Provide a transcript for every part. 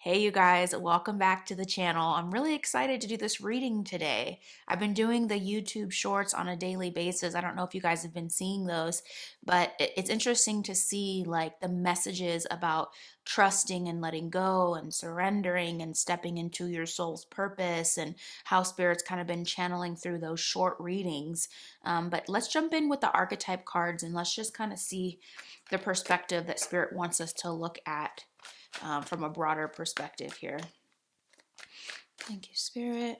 Hey you guys, welcome back to the channel. I'm really excited to do this reading today. I've been doing the YouTube shorts on a daily basis. I don't know if you guys have been seeing those, but it's interesting to see like the messages about trusting and letting go and surrendering and stepping into your soul's purpose and how spirit's kind of been channeling through those short readings. But let's jump in with the archetype cards and let's just kind of see the perspective that spirit wants us to look at from a broader perspective here. Thank you, Spirit.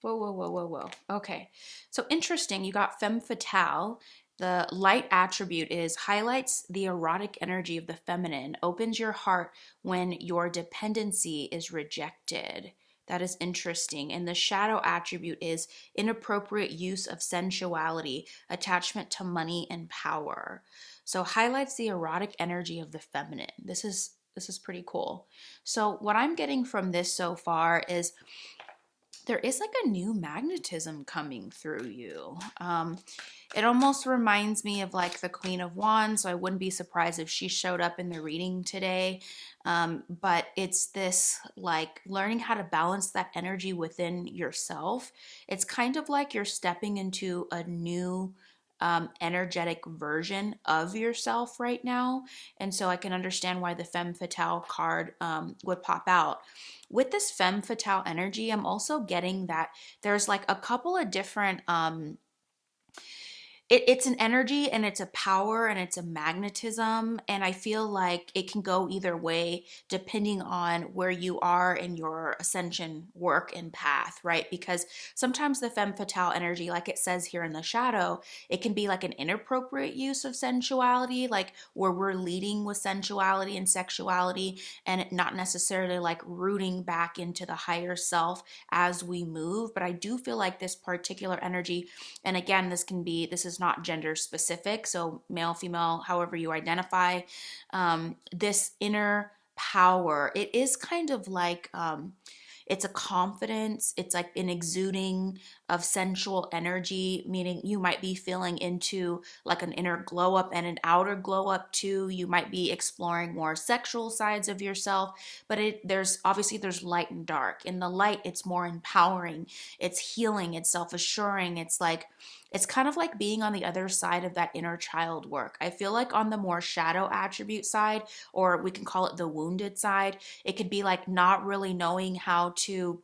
Whoa, whoa, whoa, whoa, whoa. Okay. So interesting. You got femme fatale. The light attribute is highlights the erotic energy of the feminine, opens your heart when your dependency is rejected. That is interesting. And the shadow attribute is inappropriate use of sensuality, attachment to money and power. So highlights the erotic energy of the feminine. This is pretty cool. So what I'm getting from this so far is there is like a new magnetism coming through you. It almost reminds me of like the Queen of Wands, so I wouldn't be surprised if she showed up in the reading today. But it's this like learning how to balance that energy within yourself. It's kind of like you're stepping into a new energetic version of yourself right now. And so I can understand why the femme fatale card would pop out. With this femme fatale energy, I'm also getting that there's like a couple of different it's an energy and it's a power and it's a magnetism, and I feel like it can go either way depending on where you are in your ascension work and path, right? Because sometimes the femme fatale energy, like it says here in the shadow, it can be like an inappropriate use of sensuality, like where we're leading with sensuality and sexuality and not necessarily like rooting back into the higher self as we move. But I do feel like this particular energy, and again, this is not gender specific, so male, female, however you identify, this inner power, it is kind of like it's a confidence. It's like an exuding of sensual energy, meaning you might be feeling into like an inner glow up and an outer glow up too. You might be exploring more sexual sides of yourself, but there's light and dark. In the light, it's more empowering. It's healing. It's self-assuring. It's kind of like being on the other side of that inner child work. I feel like on the more shadow attribute side, or we can call it the wounded side, it could be like not really knowing how to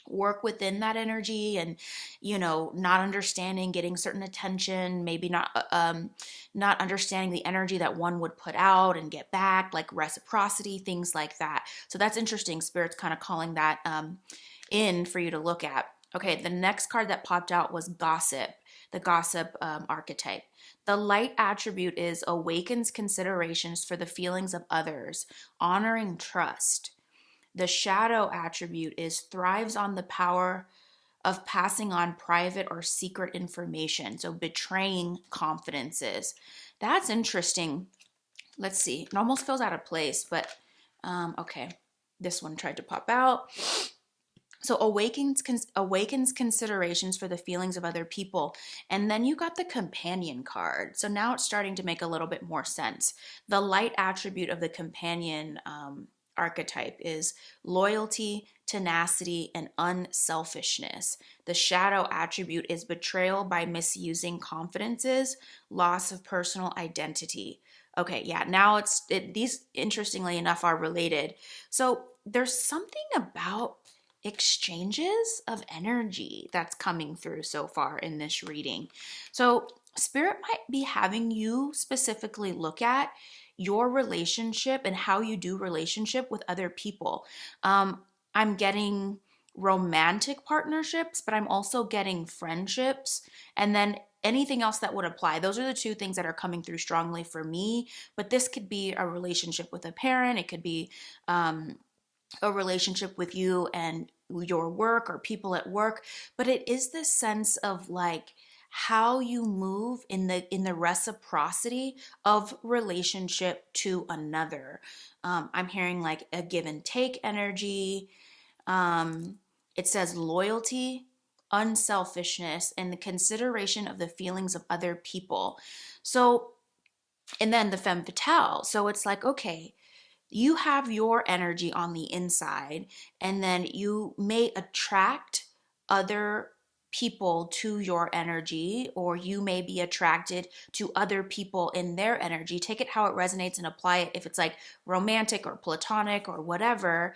work within that energy and not understanding getting certain attention, maybe not understanding the energy that one would put out and get back, like reciprocity, things like that. So that's interesting. Spirit's kind of calling that in for you to look at. Okay, the next card that popped out was gossip, the gossip archetype. The light attribute is awakens considerations for the feelings of others, honoring trust. The shadow attribute is thrives on the power of passing on private or secret information, so betraying confidences. That's interesting. Let's see. It almost feels out of place, but okay. This one tried to pop out. So awakens considerations for the feelings of other people. And then you got the companion card. So now it's starting to make a little bit more sense. The light attribute of the companion archetype is loyalty, tenacity, and unselfishness. The shadow attribute is betrayal by misusing confidences, loss of personal identity. Okay, yeah, now these interestingly enough are related. So there's something about exchanges of energy that's coming through so far in this reading. So spirit might be having you specifically look at your relationship and how you do relationship with other people. I'm getting romantic partnerships, but I'm also getting friendships, and then anything else that would apply. Those are the two things that are coming through strongly for me. But this could be a relationship with a parent. It could be a relationship with you and your work or people at work. But it is this sense of like how you move in the reciprocity of relationship to another. I'm hearing like a give and take energy. It says loyalty, unselfishness, and the consideration of the feelings of other people. So, and then the femme fatale. So it's like, okay, You have your energy on the inside, and then you may attract other people to your energy, or you may be attracted to other people in their energy. Take it how it resonates and apply it if it's like romantic or platonic or whatever.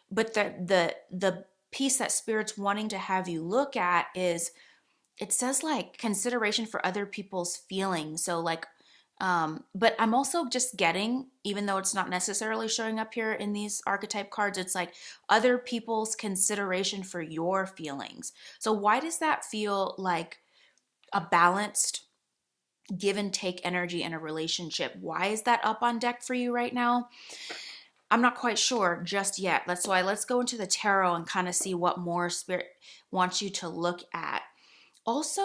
But the piece that spirit's wanting to have you look at is, it says like consideration for other people's feelings. So like, but I'm also just getting, even though it's not necessarily showing up here in these archetype cards, it's like other people's consideration for your feelings. So why does that feel like a balanced give and take energy in a relationship? Why is that up on deck for you right now? I'm not quite sure just yet. Let's go into the tarot and kind of see what more spirit wants you to look at. Also,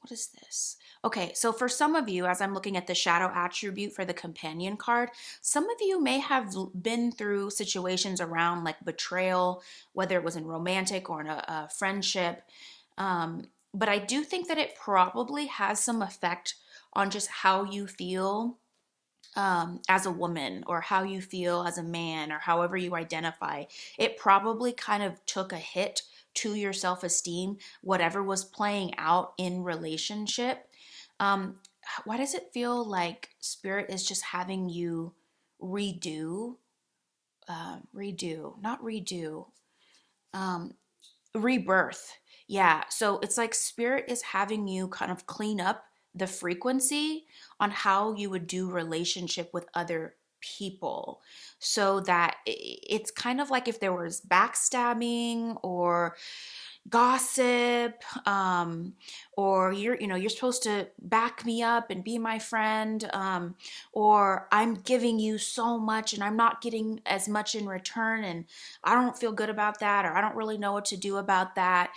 what is this? Okay, so for some of you, as I'm looking at the shadow attribute for the companion card, some of you may have been through situations around like betrayal, whether it was in romantic or in a friendship. But I do think that it probably has some effect on just how you feel as a woman, or how you feel as a man, or however you identify. It probably kind of took a hit to your self esteem, whatever was playing out in relationship. Um, why does it feel like spirit is just having you redo, not redo, um, rebirth? Yeah, so it's like spirit is having you kind of clean up the frequency on how you would do relationship with other people, so that it's kind of like if there was backstabbing or gossip, or you're supposed to back me up and be my friend, or I'm giving you so much and I'm not getting as much in return, and I don't feel good about that, or I don't really know what to do about that.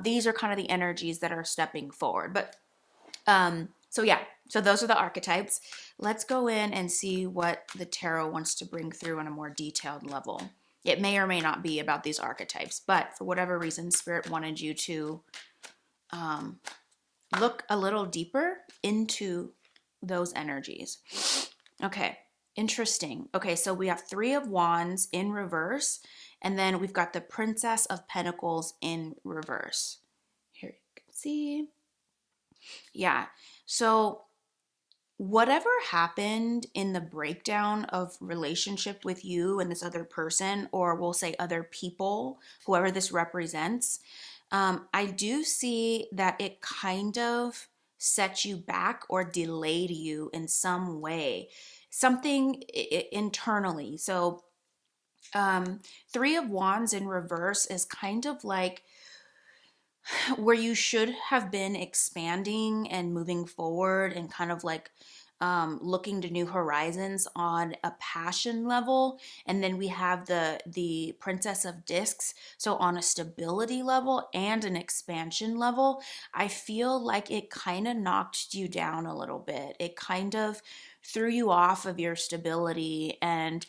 These are kind of the energies that are stepping forward. But so yeah, so those are the archetypes. Let's go in and see what the tarot wants to bring through on a more detailed level. It may or may not be about these archetypes, but for whatever reason, Spirit wanted you to look a little deeper into those energies. Okay, interesting. Okay, so we have Three of Wands in reverse, and then we've got the Princess of Pentacles in reverse. Here you can see. Yeah, so whatever happened in the breakdown of relationship with you and this other person, or we'll say other people, whoever this represents, I do see that it kind of set you back or delayed you in some way, something internally. So, Three of Wands in reverse is kind of like where you should have been expanding and moving forward and kind of like looking to new horizons on a passion level. And then we have the Princess of Discs, so on a stability level and an expansion level. I feel like it kind of knocked you down a little bit. It kind of threw you off of your stability, and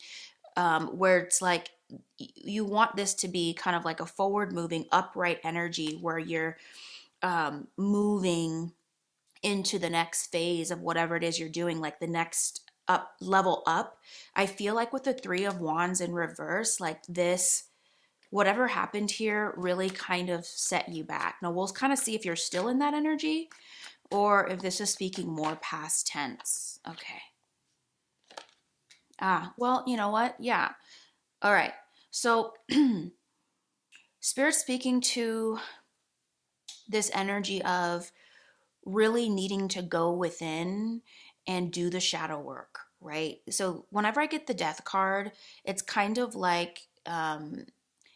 where it's like you want this to be kind of like a forward moving upright energy where you're moving into the next phase of whatever it is you're doing, like the next up level up. I feel like with the Three of Wands in reverse, like this, whatever happened here really kind of set you back. Now we'll kind of see if you're still in that energy or if this is speaking more past tense. Okay. Well, you know what? Yeah. All right. So Spirit speaking to this energy of really needing to go within and do the shadow work, right? So whenever I get the death card, it's kind of like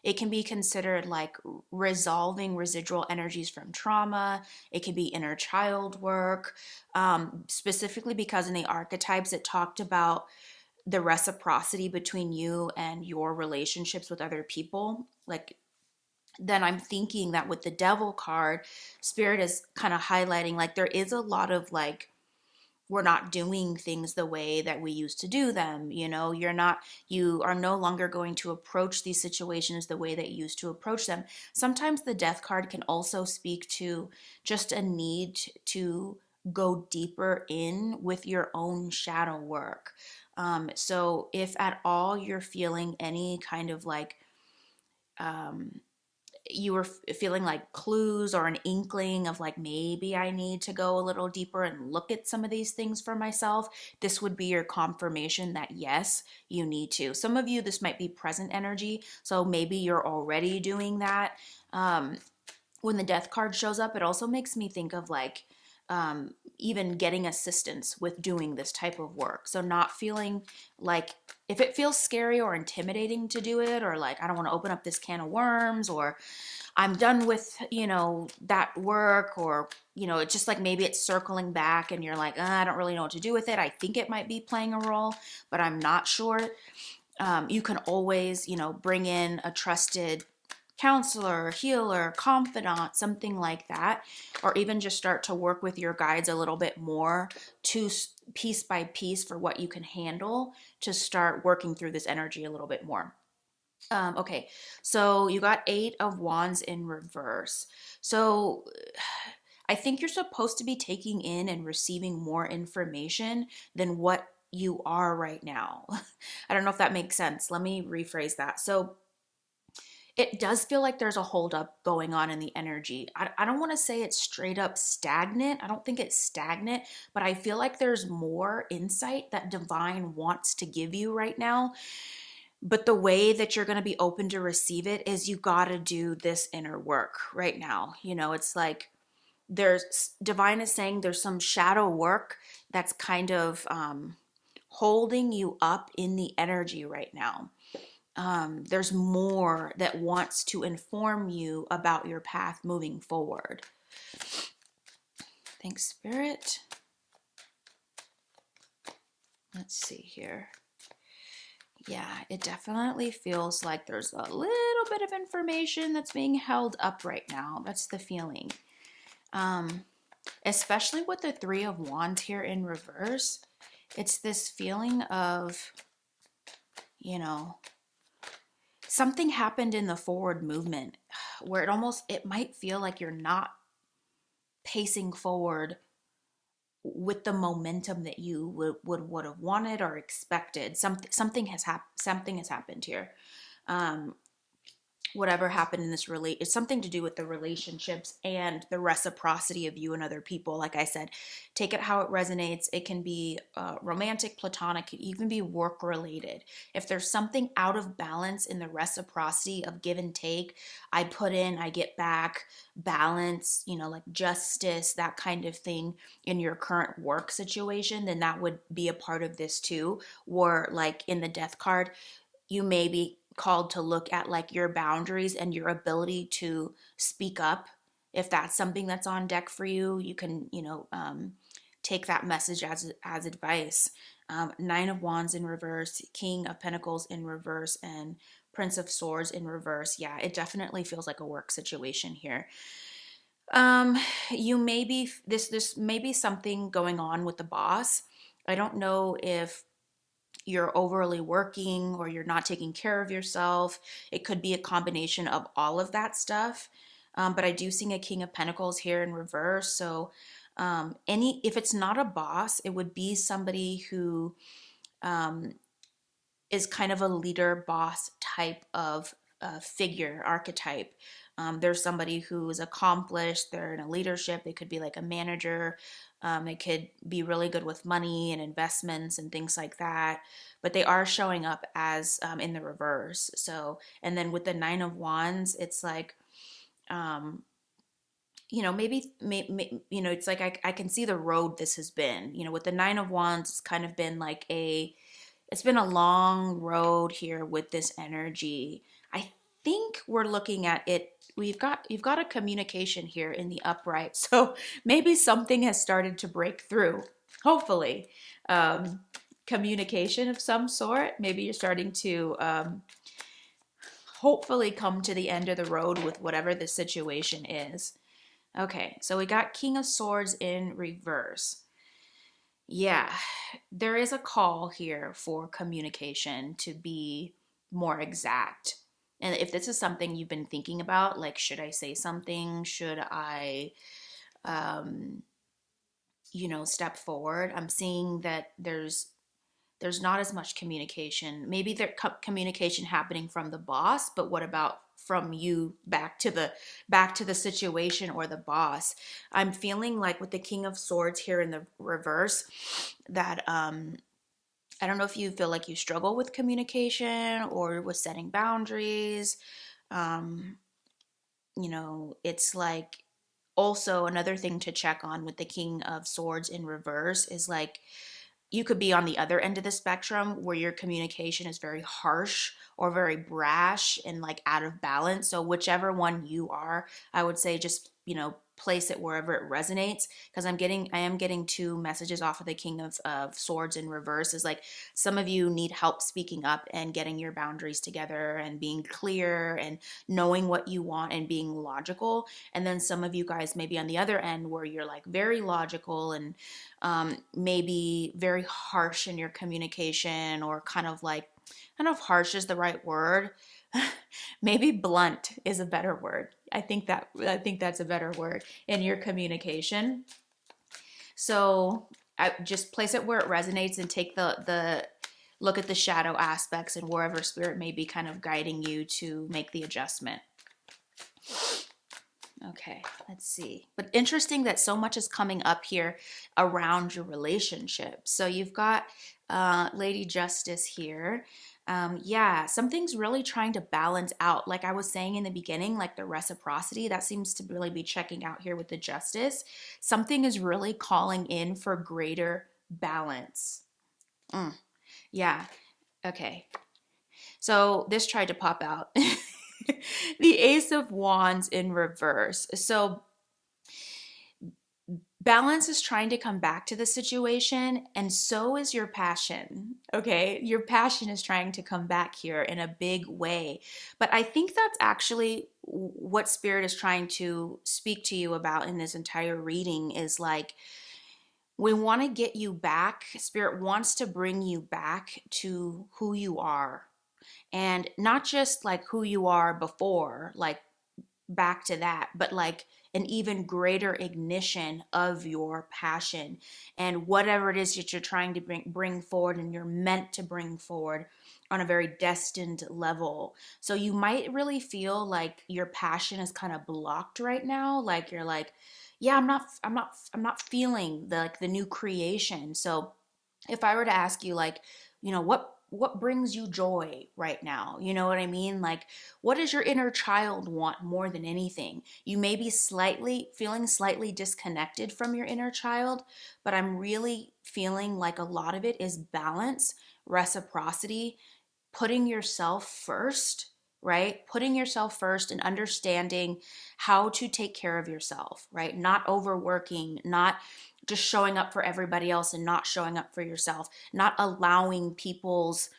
it can be considered like resolving residual energies from trauma. It can be inner child work, specifically because in the archetypes it talked about the reciprocity between you and your relationships with other people. Like, then I'm thinking that with the devil card, spirit is kind of highlighting like there is a lot of like we're not doing things the way that we used to do them. You are no longer going to approach these situations the way that you used to approach them. Sometimes the death card can also speak to just a need to go deeper in with your own shadow work. So if at all you're feeling any kind of like, um, you were feeling like clues or an inkling of like maybe I need to go a little deeper and look at some of these things for myself, this would be your confirmation that yes, you need to. Some of you, this might be present energy, so maybe you're already doing that. Um, when the death card shows up, it also makes me think of like, even getting assistance with doing this type of work. So not feeling like, if it feels scary or intimidating to do it, or like I don't want to open up this can of worms, or I'm done with, that work, or, it's just like maybe it's circling back and you're like, I don't really know what to do with it. I think it might be playing a role, but I'm not sure. You can always, bring in a trusted counselor, healer, confidant, something like that, or even just start to work with your guides a little bit more to piece by piece for what you can handle to start working through this energy a little bit more. Okay, so you got Eight of Wands in reverse. So I think you're supposed to be taking in and receiving more information than what you are right now. I don't know if that makes sense. Let me rephrase that. So it does feel like there's a holdup going on in the energy. I don't want to say it's straight up stagnant. I don't think it's stagnant, but I feel like there's more insight that divine wants to give you right now. But the way that you're going to be open to receive it is you got to do this inner work right now. It's like there's divine is saying there's some shadow work that's kind of holding you up in the energy right now. There's more that wants to inform you about your path moving forward. Thanks, Spirit. Let's see here. Yeah, it definitely feels like there's a little bit of information that's being held up right now. That's the feeling. Especially with the Three of Wands here in reverse. It's this feeling of, something happened in the forward movement where it might feel like you're not pacing forward with the momentum that you would have wanted or expected. Something has happened here. Whatever happened in this it's something to do with the relationships and the reciprocity of you and other people. Like I said, take it how it resonates. It can be romantic, platonic, it can even be work related. If there's something out of balance in the reciprocity of give and take, I put in, I get back, balance, like justice, that kind of thing in your current work situation, then that would be a part of this too. Or like in the death card, you may be called to look at like your boundaries and your ability to speak up. If that's something that's on deck for you, you can, take that message as advice. Nine of Wands in reverse, King of Pentacles in reverse, and Prince of Swords in reverse. Yeah, it definitely feels like a work situation here. You may be this may be something going on with the boss. I don't know if you're overly working or you're not taking care of yourself. It could be a combination of all of that stuff. But I do see a King of Pentacles here in reverse. So if it's not a boss, it would be somebody who um, is kind of a leader, boss type of figure, archetype. There's somebody who's accomplished, they're in a leadership, they could be like a manager, they could be really good with money and investments and things like that, but they are showing up as in the reverse. So, and then with the Nine of Wands, it's like, it's like I can see the road this has been. With the Nine of Wands, it's kind of been like it's been a long road here with this energy. I think we're looking at it. You've got a communication here in the upright, so maybe something has started to break through. Hopefully, communication of some sort. Maybe you're starting to hopefully come to the end of the road with whatever the situation is. Okay, so we got King of Swords in reverse. Yeah, there is a call here for communication to be more exact. And if this is something you've been thinking about, like, should I say something? Should I, um, step forward? I'm seeing that there's there's not as much communication. Maybe there's communication happening from the boss, but what about from you back to the situation or the boss? I'm feeling like with the King of Swords here in the reverse that I don't know if you feel like you struggle with communication or with setting boundaries. Um, it's like also another thing to check on with the King of Swords in reverse is like you could be on the other end of the spectrum where your communication is very harsh or very brash and like out of balance. So whichever one you are, I would say just, place it wherever it resonates, because I am getting two messages off of the King of Swords in reverse is like some of you need help speaking up and getting your boundaries together and being clear and knowing what you want and being logical. And then some of you guys maybe on the other end where you're like very logical and maybe very harsh in your communication, or kind of like, I don't know if harsh is the right word. Maybe blunt is a better word. I think that's a better word in your communication. So I just place it where it resonates and take the look at the shadow aspects and wherever spirit may be kind of guiding you to make the adjustment. Okay, let's see. But interesting that so much is coming up here around your relationship. So you've got Lady Justice here. Yeah, something's really trying to balance out. Like I was saying in the beginning, like the reciprocity, that seems to really be checking out here with the Justice. Something is really calling in for greater balance. Yeah, okay. So this tried to pop out. The Ace of Wands in reverse. So balance is trying to come back to the situation, and so is your passion. Okay, your passion is trying to come back here in a big way. But I think that's actually what spirit is trying to speak to you about in this entire reading is like, we want to get you back. Spirit wants to bring you back to who you are, and not just like who you are before, like back to that, but like an even greater ignition of your passion and whatever it is that you're trying to bring forward and you're meant to bring forward on a very destined level. So you might really feel like your passion is kind of blocked right now, like you're like, yeah, I'm not feeling the new creation. So if I were to ask you like, what brings you joy right now? You know what I mean? Like, what does your inner child want more than anything? You may be feeling slightly disconnected from your inner child, but I'm really feeling like a lot of it is balance, reciprocity, putting yourself first, right? Putting yourself first and understanding how to take care of yourself, right? Not overworking, not just showing up for everybody else and not showing up for yourself, not allowing people's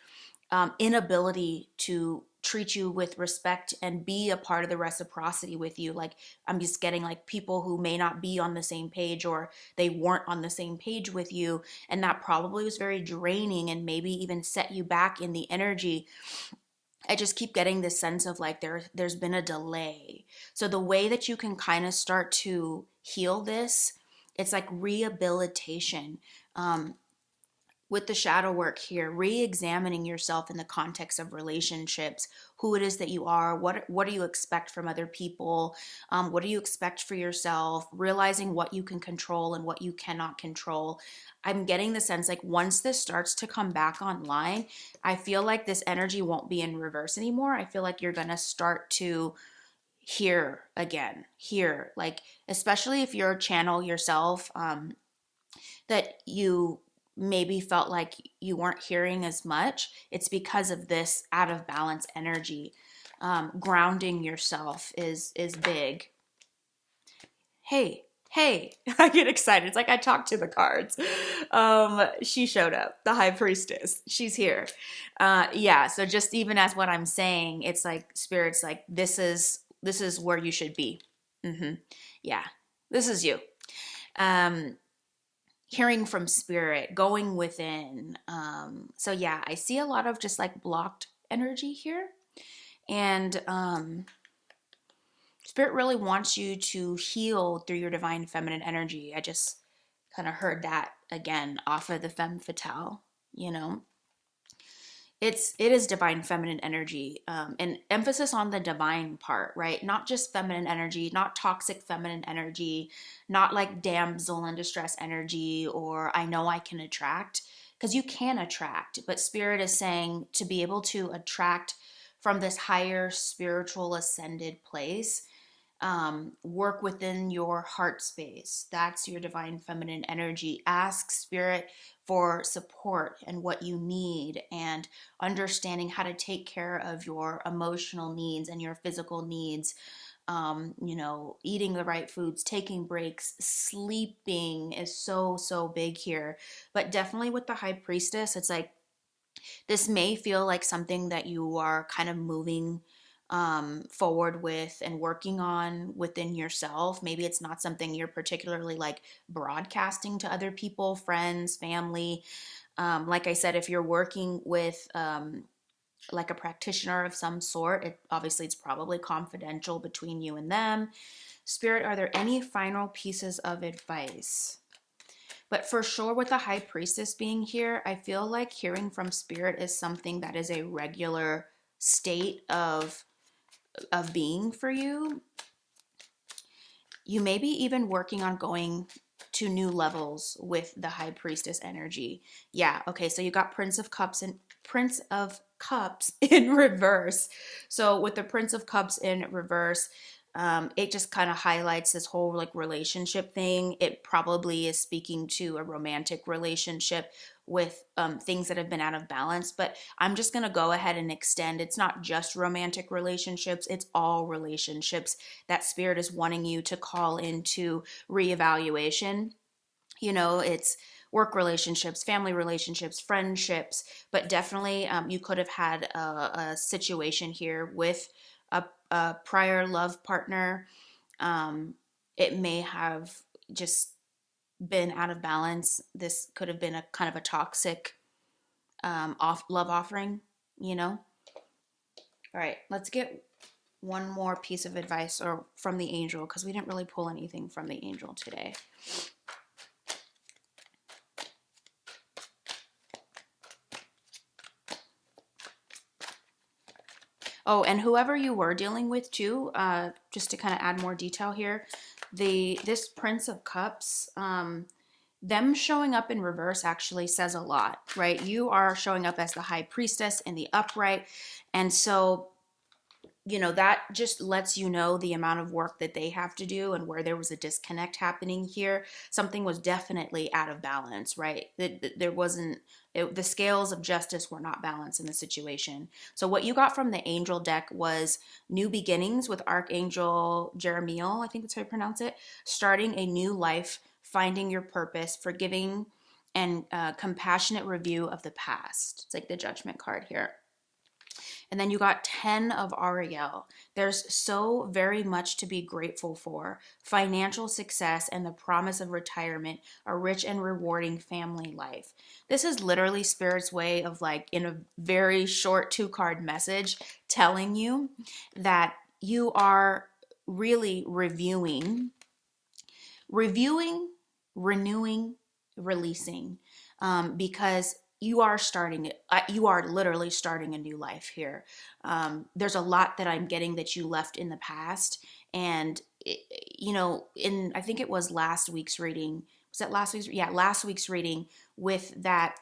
inability to treat you with respect and be a part of the reciprocity with you. Like, I'm just getting like people who may not be on the same page, or they weren't on the same page with you, and that probably was very draining and maybe even set you back in the energy. I just keep getting this sense of like there's been a delay. So the way that you can kind of start to heal this, it's like rehabilitation. With the shadow work here, re-examining yourself in the context of relationships, who it is that you are, what do you expect from other people, what do you expect for yourself, realizing what you can control and what you cannot control. I'm getting the sense like once this starts to come back online, I feel like this energy won't be in reverse anymore. I feel like you're going to start to hear again, hear, like, especially if you're a channel yourself, that you maybe felt like you weren't hearing as much. It's because of this out of balance energy. Grounding yourself is big. Hey, I get excited. It's like I talked to the cards. She showed up, the high priestess. She's here. Yeah, so just even as what I'm saying, it's like spirit's like, this is where you should be. Yeah, this is you. Hearing from spirit, going within. So yeah, I see a lot of just like blocked energy here. And spirit really wants you to heal through your divine feminine energy. I just kind of heard that again off of the femme fatale, you know? it is divine feminine energy, and emphasis on the divine part, right? Not just feminine energy, not toxic feminine energy, not like damsel in distress energy, or I know I can attract, because you can attract, but spirit is saying to be able to attract from this higher spiritual ascended place, work within your heart space. That's your divine feminine energy. Ask spirit for support and what you need, and understanding how to take care of your emotional needs and your physical needs. Eating the right foods, taking breaks, sleeping is so, so big here. But definitely with the high priestess, it's like this may feel like something that you are kind of moving forward with and working on within yourself. Maybe it's not something you're particularly like broadcasting to other people, friends, family. Like I said, if you're working with like a practitioner of some sort, obviously it's probably confidential between you and them. Spirit, are there any final pieces of advice? But for sure, with the high priestess being here, I feel like hearing from spirit is something that is a regular state of being for you. You may be even working on going to new levels with the high priestess energy. Yeah, okay, so you got Prince of Cups in reverse. So with the Prince of Cups in reverse, it just kind of highlights this whole like relationship thing. It probably is speaking to a romantic relationship with things that have been out of balance. But I'm just going to go ahead and extend. It's not just romantic relationships, it's all relationships that spirit is wanting you to call into reevaluation. It's work relationships, family relationships, friendships, but definitely you could have had a situation here with a prior love partner. It may have just been out of balance. This could have been a kind of a toxic love offering, you know? All right, let's get one more piece of advice or from the angel, because we didn't really pull anything from the angel today. Oh, and whoever you were dealing with too, just to kind of add more detail here, this Prince of Cups, them showing up in reverse actually says a lot, right? You are showing up as the high priestess in the upright, and so that just lets you know the amount of work that they have to do and where there was a disconnect happening here. Something was definitely out of balance, right? There wasn't, the scales of justice were not balanced in the situation. So what you got from the angel deck was new beginnings with Archangel Jeremiel, I think that's how you pronounce it, starting a new life, finding your purpose, forgiving, and compassionate review of the past. It's like the judgment card here. And then you got 10 of Ariel. There's so very much to be grateful for. Financial success and the promise of retirement, a rich and rewarding family life. This is literally Spirit's way of, like, in a very short 2-card message, telling you that you are really reviewing, renewing, releasing, because you are starting, you are literally starting a new life here. There's a lot that I'm getting that you left in the past. And, I think it was last week's reading. Was that last week's? Yeah, last week's reading with that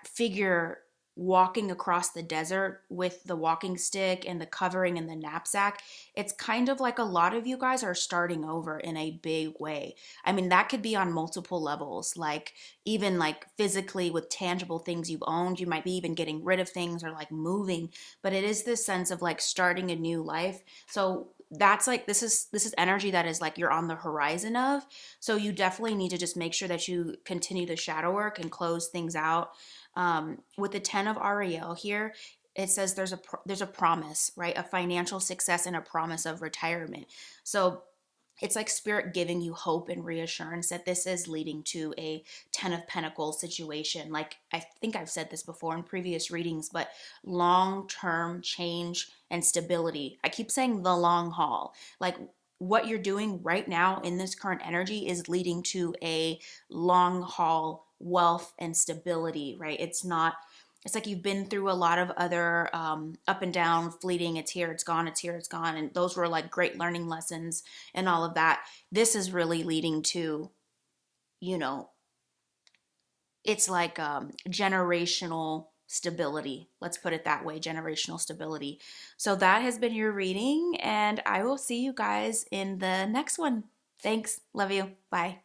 figure walking across the desert with the walking stick and the covering and the knapsack. It's kind of like a lot of you guys are starting over in a big way. I mean, that could be on multiple levels, like even like physically with tangible things you've owned. You might be even getting rid of things or like moving, but it is this sense of like starting a new life. So that's like, this is energy that is like you're on the horizon of. So you definitely need to just make sure that you continue the shadow work and close things out. With the 10 of Ariel here, it says there's a promise, right? A financial success and a promise of retirement. So it's like spirit giving you hope and reassurance that this is leading to a 10 of Pentacles situation. Like, I think I've said this before in previous readings, but long-term change and stability. I keep saying the long haul. Like, what you're doing right now in this current energy is leading to a long haul wealth and stability, right? It's not It's like you've been through a lot of other up and down, fleeting, it's here, it's gone, it's here, it's gone. And those were like great learning lessons and all of that. This is really leading to, you know, it's like generational stability. Let's put it that way, generational stability. So that has been your reading, and I will see you guys in the next one. Thanks. Love you. Bye.